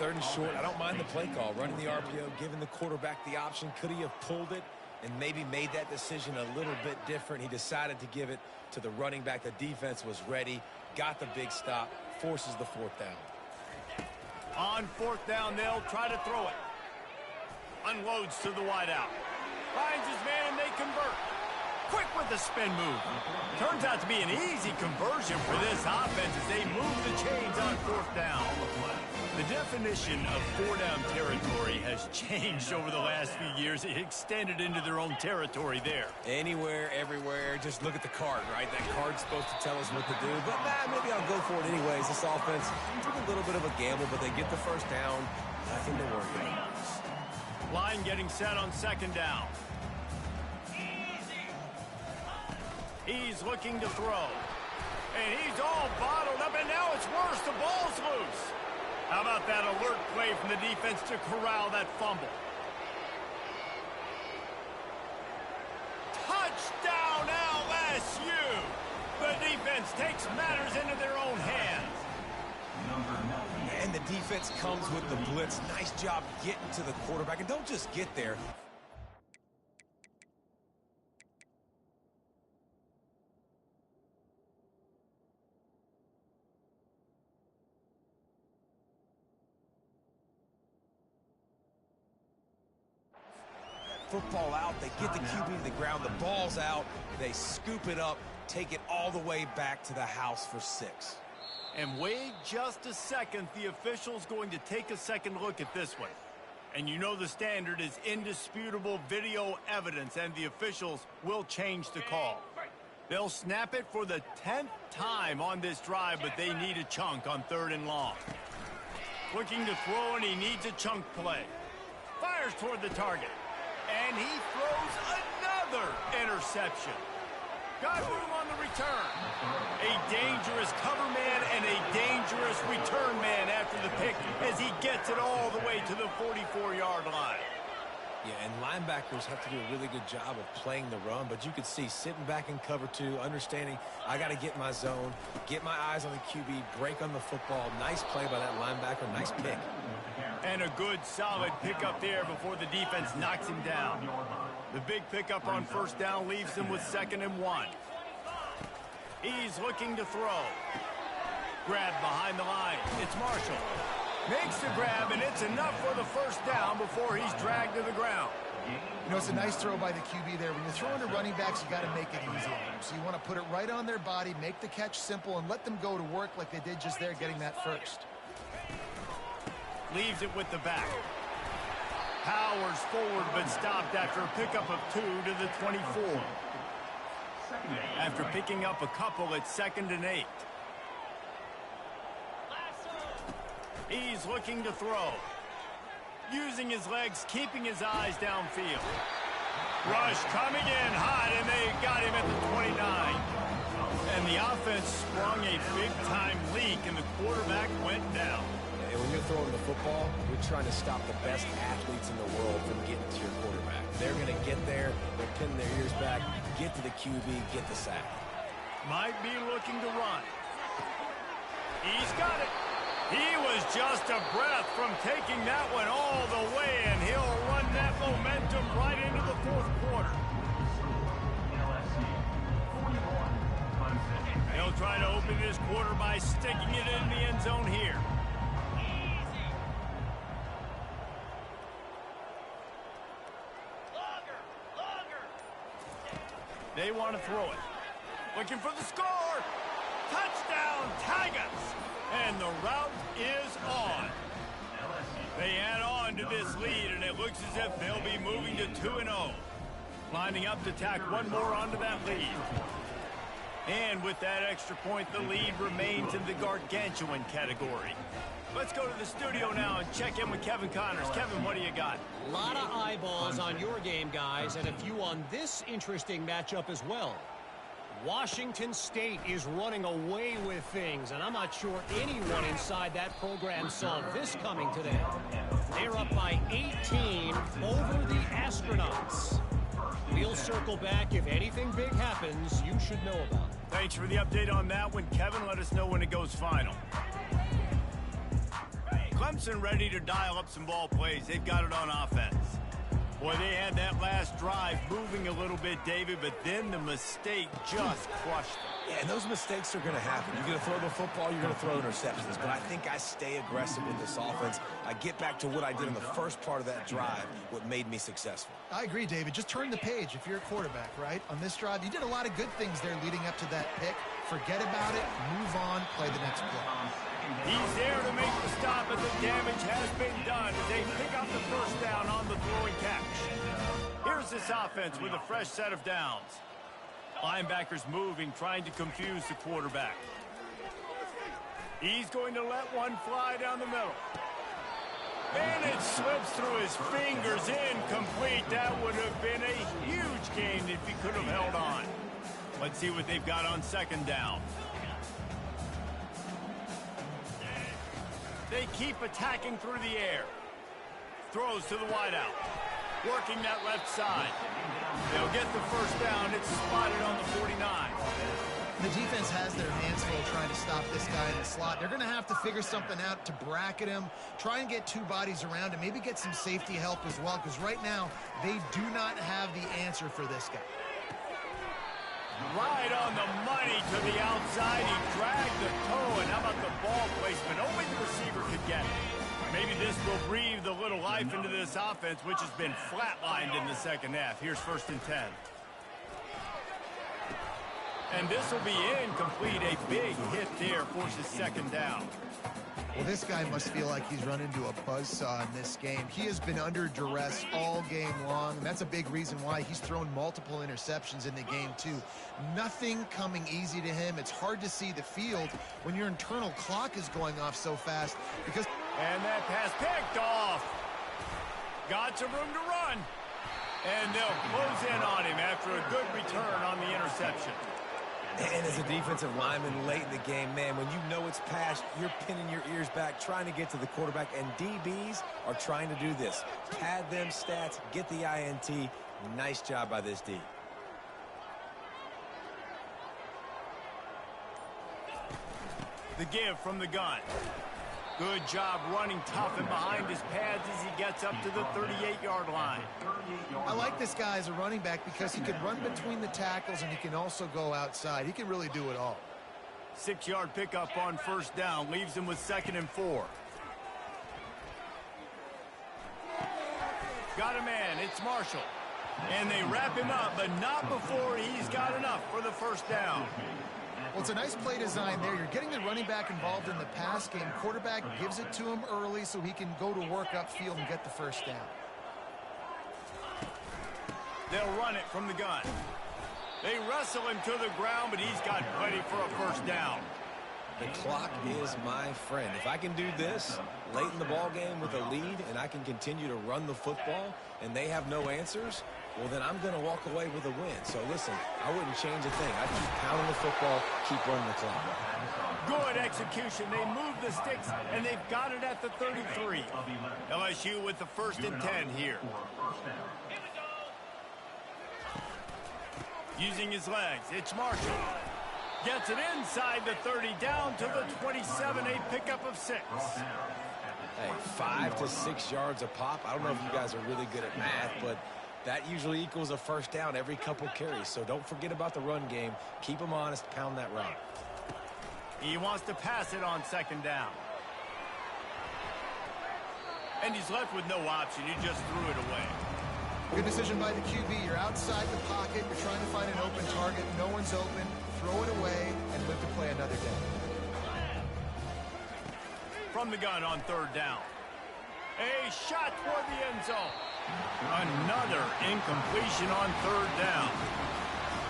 3rd and short. I don't mind the play call, running the RPO, giving the quarterback the option. Could he have pulled it and maybe made that decision a little bit different? He decided to give it to the running back. The defense was ready, got the big stop, forces the 4th down. On 4th down, they'll try to throw it. Unloads to the wideout. Finds his man, and they convert. Quick with the spin move. Turns out to be an easy conversion for this offense as they move the chains on 4th down. The definition of 4-down territory has changed over the last few years. It extended into their own territory there. Anywhere, everywhere, just look at the card, right? That card's supposed to tell us what to do, but maybe I'll go for it anyways. This offense took a little bit of a gamble, but they get the 1st down. Nothing to worry about. Line getting set on 2nd down. He's looking to throw. And he's all bottled up, and now it's worse. The ball's loose. How about that alert play from the defense to corral that fumble? Touchdown, LSU! The defense takes matters into their own hands. And the defense comes with the blitz. Nice job getting to the quarterback. And don't just get there. Football out, they get the QB to the ground, the ball's out, they scoop it up, take it all the way back to the house for 6. And wait just a second, the official's going to take a second look at this one. And you know the standard is indisputable video evidence, and the officials will change the call. They'll snap it for the 10th time on this drive, but they need a chunk on 3rd and long. Looking to throw, and he needs a chunk play. Fires toward the target. And he throws another interception. Got room on the return. A dangerous cover man and a dangerous return man after the pick as he gets it all the way to the 44-yard line. Yeah, and linebackers have to do a really good job of playing the run, but you could see sitting back in cover 2, understanding I got to get my zone, get my eyes on the QB, break on the football. Nice play by that linebacker, nice pick. And a good, solid pickup there before the defense knocks him down. The big pickup on 1st down leaves him with 2nd and 1. He's looking to throw. Grab behind the line. It's Marshall. Makes the grab, and it's enough for the 1st down before he's dragged to the ground. You know, it's a nice throw by the QB there. When you're throwing to running backs, you got to make it easy on them. So you want to put it right on their body, make the catch simple, and let them go to work like they did just there, getting that 1st. Leaves it with the back. Powers forward, but stopped after a pickup of 2 to the 24. After picking up a couple, it's 2nd and 8. He's looking to throw. Using his legs, keeping his eyes downfield. Rush coming in hot, and they got him at the 29. And the offense sprung a big-time leak, and the quarterback went down. And when you're throwing the football, you're trying to stop the best athletes in the world from getting to your quarterback. They're going to get there, they're pinning their ears back, get to the QB, get the sack. Might be looking to run. He's got it. He was just a breath from taking that one all the way, and he'll run that momentum right into the 4th quarter. He'll try to open this quarter by sticking it in the end zone here. They want to throw it. Looking for the score. Touchdown, Tigers. And the route is on. They add on to this lead, and it looks as if they'll be moving to 2-0. Lining up to tack one more onto that lead. And with that extra point, the lead remains in the gargantuan category. Let's go to the studio now and check in with Kevin Connors. Kevin, what do you got? A lot of eyeballs on your game, guys, and a few on this interesting matchup as well. Washington State is running away with things, and I'm not sure anyone inside that program saw this coming today. They're up by 18 over the Astronauts. We'll circle back. If anything big happens, you should know about it. Thanks for the update on that one, Kevin. Let us know when it goes final. Clemson ready to dial up some ball plays. They've got it on offense. Boy, they had that last drive moving a little bit, David, but then the mistake just crushed them. Yeah, and those mistakes are going to happen. You're going to throw the football, you're going to throw interceptions. But I think I stay aggressive with this offense. I get back to what I did in the first part of that drive, what made me successful. I agree, David. Just turn the page if you're a quarterback, right? On this drive, you did a lot of good things there leading up to that pick. Forget about it, move on, play the next play. He's there to make the stop, but the damage has been done as they pick up the first down on the throwing catch. Here's this offense with a fresh set of downs. Linebackers moving, trying to confuse the quarterback. He's going to let one fly down the middle. And it slips through his fingers, incomplete. That would have been a huge gain if he could have held on. Let's see what they've got on second down. They keep attacking through the air. Throws to the wideout. Working that left side. They'll get the first down. It's spotted on the 49. The defense has their hands full trying to stop this guy in the slot. They're going to have to figure something out to bracket him, try and get two bodies around him, maybe get some safety help as well, because right now they do not have the answer for this guy. Right on the money to the outside. He dragged the toe, and how about the ball placement? Only the receiver could get it. Maybe this will breathe a little life into this offense, which has been flatlined in the second half. Here's 1st and 10. And this will be incomplete. A big hit there forces second down. Well, this guy must feel like he's run into a buzzsaw in this game. He has been under duress all game long, and that's a big reason why he's thrown multiple interceptions in the game, too. Nothing coming easy to him. It's hard to see the field when your internal clock is going off so fast because... And that pass picked off. Got some room to run. And they'll close in on him after a good return on the interception. And as a defensive lineman late in the game, man, when you know it's past, you're pinning your ears back, trying to get to the quarterback, and DBs are trying to do this. Pad them stats, get the INT. Nice job by this D. The give from the gun. Good job running tough and behind his pads as he gets up to the 38-yard line. I like this guy as a running back because he can run between the tackles and he can also go outside. He can really do it all. 6-yard pickup on first down leaves him with 2nd and 4. Got a man. It's Marshall. And they wrap him up, but not before he's got enough for the first down. Well, it's a nice play design there. You're getting the running back involved in the pass game. Quarterback gives it to him early so he can go to work upfield and get the first down. They'll run it from the gun. They wrestle him to the ground, but he's got plenty for a first down. The clock is my friend. If I can do this late in the ball game with a lead and I can continue to run the football and they have no answers, well, then I'm going to walk away with a win. So, listen, I wouldn't change a thing. I'd keep pounding the football, keep running the clock. Good execution. They move the sticks, and they've got it at the 33. LSU with the 1st and 10 here. Using his legs, it's Marshall. Gets it inside the 30, down to the 27, a pickup of 6. Hey, 5 to 6 yards a pop. I don't know if you guys are really good at math, but that usually equals a first down every couple carries. So don't forget about the run game. Keep them honest, pound that run. He wants to pass it on 2nd down. And he's left with no option. He just threw it away. Good decision by the QB. You're outside the pocket. You're trying to find an open target. No one's open. Throw it away and live to play another day. From the gun on 3rd down. A shot toward the end zone. Another incompletion on 3rd down.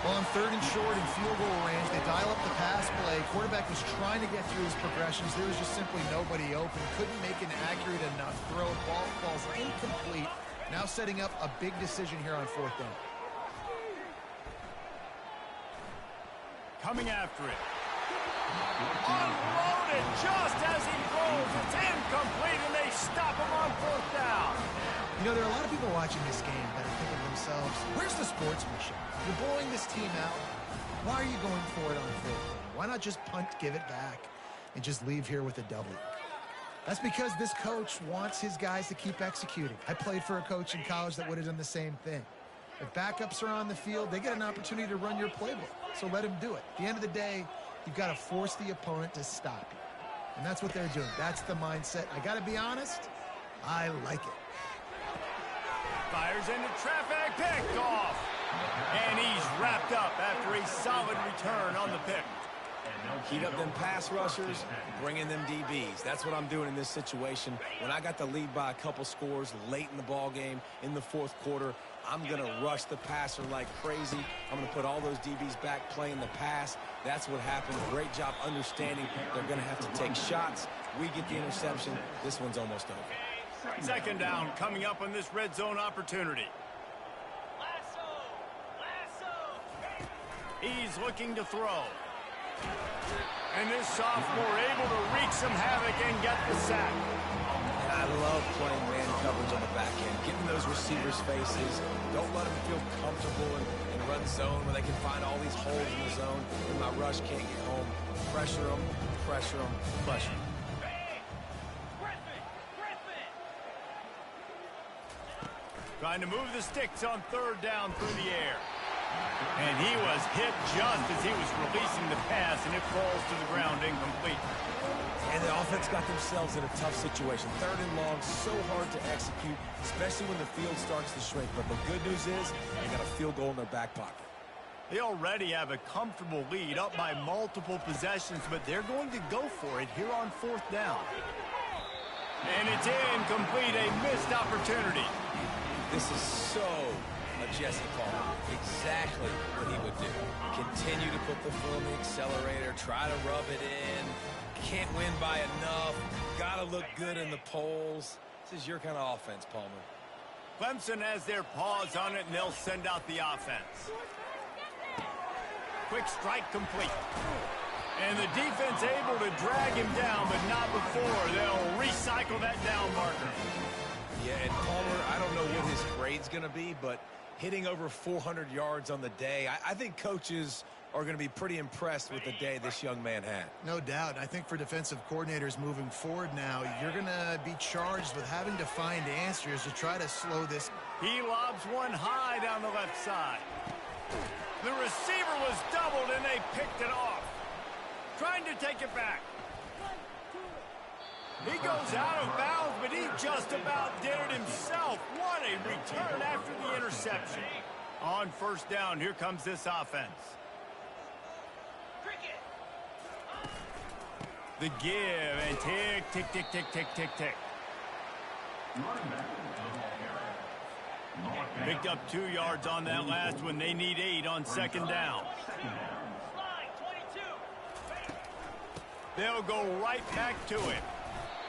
Well, on 3rd and short and field goal range, they dial up the pass play. Quarterback was trying to get through his progressions. There was just simply nobody open. Couldn't make an accurate enough throw. Ball falls incomplete. Now setting up a big decision here on 4th down. Coming after it. Unloaded just as he throws. It's incomplete, and they stop him on 4th down. You know, there are a lot of people watching this game that are thinking to themselves, where's the sportsmanship? You're blowing this team out. Why are you going for it on 4th down? Why not just punt, give it back, and just leave here with a W? That's because this coach wants his guys to keep executing. I played for a coach in college that would have done the same thing. If backups are on the field, they get an opportunity to run your playbook, so let him do it. At the end of the day, you've got to force the opponent to stop you. And that's what they're doing. That's the mindset. I got to be honest, I like it. Fires into traffic, picked off. And he's wrapped up after a solid return on the pick. Heat up them pass rushers, bring in them DBs. That's what I'm doing in this situation. When I got the lead by a couple scores late in the ball game in the fourth quarter, I'm going to rush the passer like crazy. I'm going to put all those DBs back playing the pass. That's what happened. Great job understanding they're going to have to take shots. We get the interception. This one's almost over. Second down coming up on this red zone opportunity. He's looking to throw. And this sophomore able to wreak some havoc and get the sack. And I love playing man coverage on the back end, getting those receivers' faces. Don't let them feel comfortable in run zone where they can find all these holes in the zone and my rush can't get home. Pressure them, pressure them, pressure them. Trying to move the sticks on third down through the air. And he was hit just as he was releasing the pass, and it falls to the ground incomplete. And the offense got themselves in a tough situation. Third and long, so hard to execute, especially when the field starts to shrink. But the good news is they got a field goal in their back pocket. They already have a comfortable lead up by multiple possessions, but they're going to go for it here on fourth down. And it's incomplete, a missed opportunity. This is so Jesse Palmer. Exactly what he would do. Continue to put the foot on the accelerator, try to rub it in. Can't win by enough. Got to look good in the polls. This is your kind of offense, Palmer. Clemson has their paws on it, and they'll send out the offense. Quick strike complete. And the defense able to drag him down, but not before. They'll recycle that down marker. Yeah, and Palmer, I don't know what his grade's going to be, but hitting over 400 yards on the day, I think coaches are going to be pretty impressed with the day this young man had. No doubt. I think for defensive coordinators moving forward now, you're going to be charged with having to find answers to try to slow this. He lobs one high down the left side. The receiver was doubled, and they picked it off. Trying to take it back. He goes out of bounds, but he just about did it himself. What a return after the interception. On first down, here comes this offense. The give, and tick, tick, tick, tick, tick, tick, tick. Picked up 2 yards on that last one. They need 8 on second down. They'll go right back to it.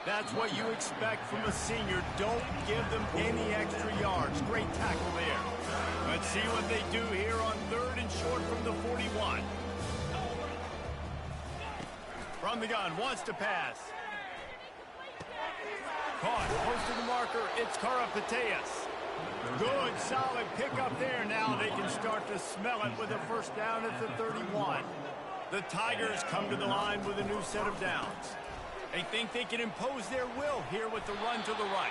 That's what you expect from a senior. Don't give them any extra yards. Great tackle there. Let's see what they do here on third and short from the 41. From the gun, wants to pass. Caught, close to the marker. It's Karapateas. Good, solid pickup there. Now they can start to smell it with a first down at the 31. The Tigers come to the line with a new set of downs. They think they can impose their will here with the run to the right.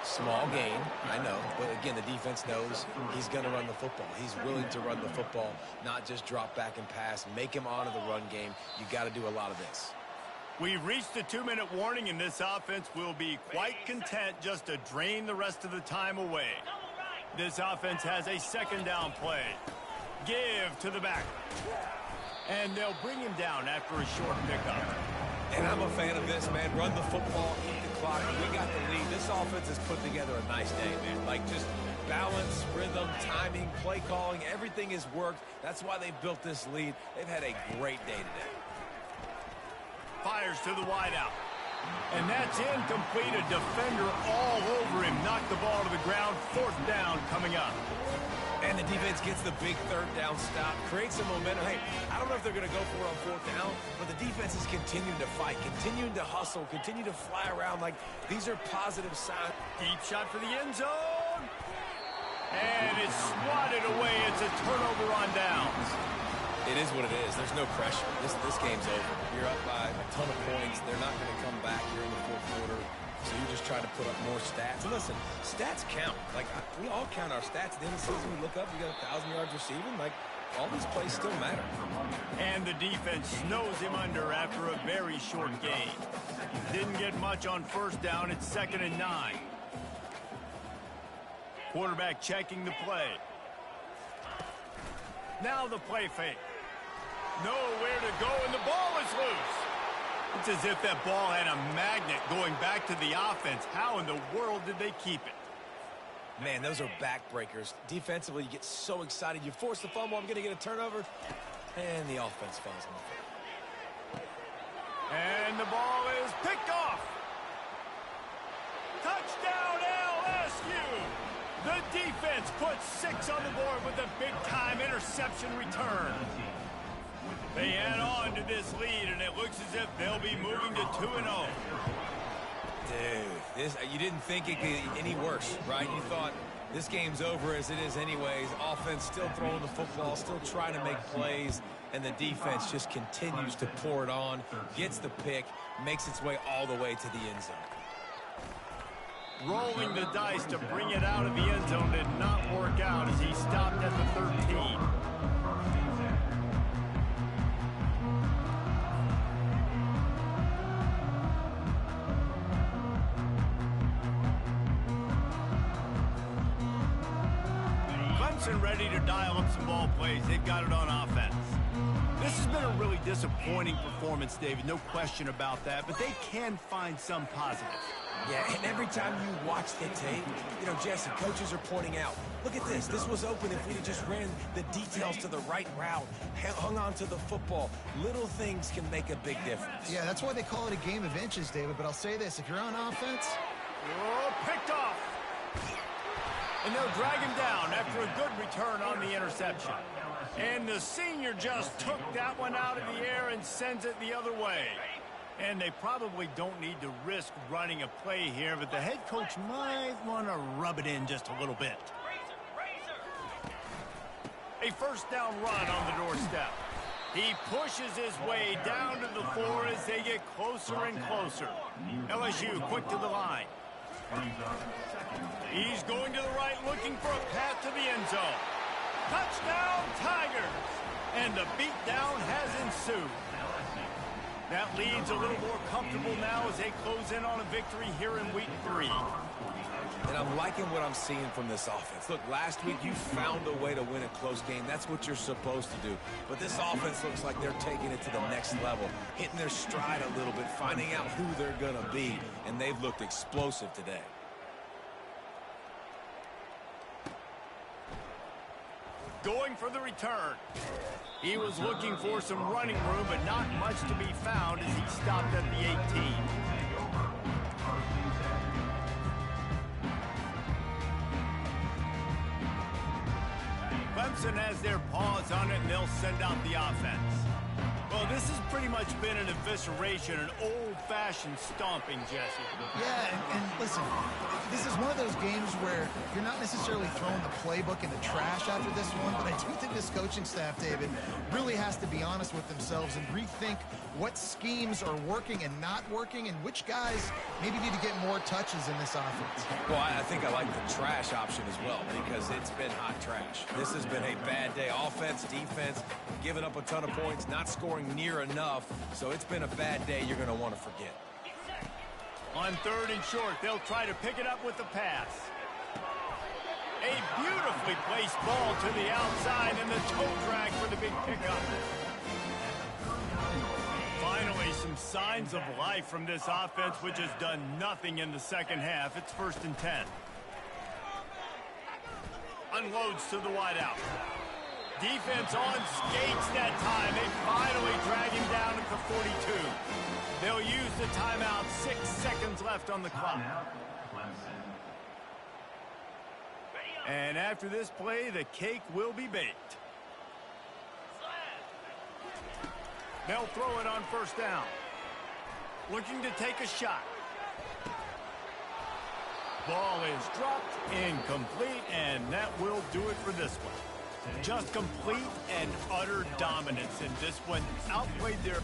Small gain, I know, but again, the defense knows he's going to run the football. He's willing to run the football, not just drop back and pass, make him honor the run game. You got to do a lot of this. We've reached the 2-minute warning, and this offense will be quite content just to drain the rest of the time away. This offense has a second down play. Give to the back. And they'll bring him down after a short pickup. And I'm a fan of this, man. Run the football, eat the clock. We got the lead. This offense has put together a nice day, man. Like just balance, rhythm, timing, play calling. Everything has worked. That's why they built this lead. They've had a great day today. Fires to the wideout. And that's incomplete. A defender all over him. Knocked the ball to the ground. Fourth down coming up. And the defense gets the big third down stop, creates some momentum. Hey, I don't know if they're going to go for it on fourth down, but the defense is continuing to fight, continuing to hustle, continue to fly around. Like, these are positive signs. Deep shot for the end zone. And it's swatted away. It's a turnover on downs. It is what it is. There's no pressure. This game's over. You're up by a ton of points. They're not going to come back here in the fourth quarter. So you just try to put up more stats. And listen, stats count. Like, we all count our stats. At the end of the season, we look up, you got 1,000 yards receiving. Like, all these plays still matter. And the defense snows him under after a very short gain. Didn't get much on first down. It's 2nd and 9. Quarterback checking the play. Now the play fake. Nowhere to go, and the ball is loose. It's as if that ball had a magnet going back to the offense. How in the world did they keep it? Man, those are backbreakers. Defensively, you get so excited. You force the fumble. I'm going to get a turnover. And the offense falls on the field. And the ball is picked off. Touchdown, LSU. The defense puts 6 on the board with a big-time interception return. They add on to this lead, and it looks as if they'll be moving to 2-0. Dude, you didn't think it could get any worse, right? You thought this game's over as it is anyways. Offense still throwing the football, still trying to make plays, and the defense just continues to pour it on, gets the pick, makes its way all the way to the end zone. Rolling the dice to bring it out of the end zone did not work out as he stopped at the 13. Clemson ready to dial up some ball plays. They've got it on offense. This has been a really disappointing performance, David. No question about that, but they can find some positives. Yeah, and every time you watch the tape, you know, Jesse, coaches are pointing out, look at this. This was open if we had just ran the details to the right route, hung on to the football. Little things can make a big difference. Yeah, that's why they call it a game of inches, David. But I'll say this, if you're on offense... Oh, picked off. And they'll drag him down after a good return on the interception. And the senior just took that one out of the air and sends it the other way. And they probably don't need to risk running a play here, but the head coach might want to rub it in just a little bit. A first down run on the doorstep. He pushes his way down to the 4 as they get closer and closer. LSU quick to the line. He's going to the right, looking for a path to the end zone. Touchdown, Tigers! And the beatdown has ensued. That lead's a little more comfortable now as they close in on a victory here in week 3. And I'm liking what I'm seeing from this offense. Look, last week you found a way to win a close game. That's what you're supposed to do. But this offense looks like they're taking it to the next level, hitting their stride a little bit, finding out who they're going to be. And they've looked explosive today. Going for the return. He was looking for some running room, but not much to be found as he stopped at the 18. Clemson has their paws on it, and they'll send out the offense. Well, this has pretty much been an evisceration, an old-fashioned stomping, Jesse. Yeah, and listen, this is one of those games where you're not necessarily throwing the playbook in the trash after this one, but I do think this coaching staff, David, really has to be honest with themselves and rethink what schemes are working and not working and which guys maybe need to get more touches in this offense. Well, I think I like the trash option as well because it's been hot trash. This has been a bad day. Offense, defense, giving up a ton of points, not scoring near enough. So it's been a bad day you're going to want to forget. On 3rd and short, they'll try to pick it up with the pass. A beautifully placed ball to the outside and the toe drag for the big pickup. Finally, some signs of life from this offense, which has done nothing in the second half. It's 1st and 10. Unloads to the wideout. Defense on skates that time. They finally drag him down at the 42. They'll use the timeout. 6 seconds left on the clock. And after this play, the cake will be baked. They'll throw it on 1st down. Looking to take a shot. Ball is dropped, incomplete, and that will do it for this one. Just complete and utter dominance in this one. Outplayed their...